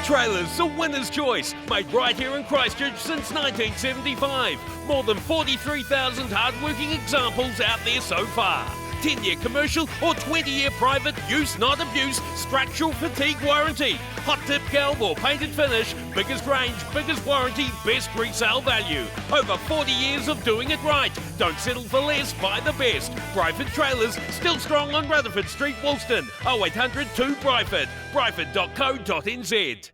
Trailers, the winner's choice. Made right here in Christchurch since 1975. More than 43,000 hard-working examples out there so far. 10-year commercial or 20-year private use not abuse structural fatigue warranty. Hot tip galv or painted finish, biggest range, biggest warranty, best resale value. Over 40 years of doing it right. Don't settle for less, buy the best. Briford Trailers, still strong on Rutherford Street, Woolston. 0800 2 Briford. Briford.co.nz.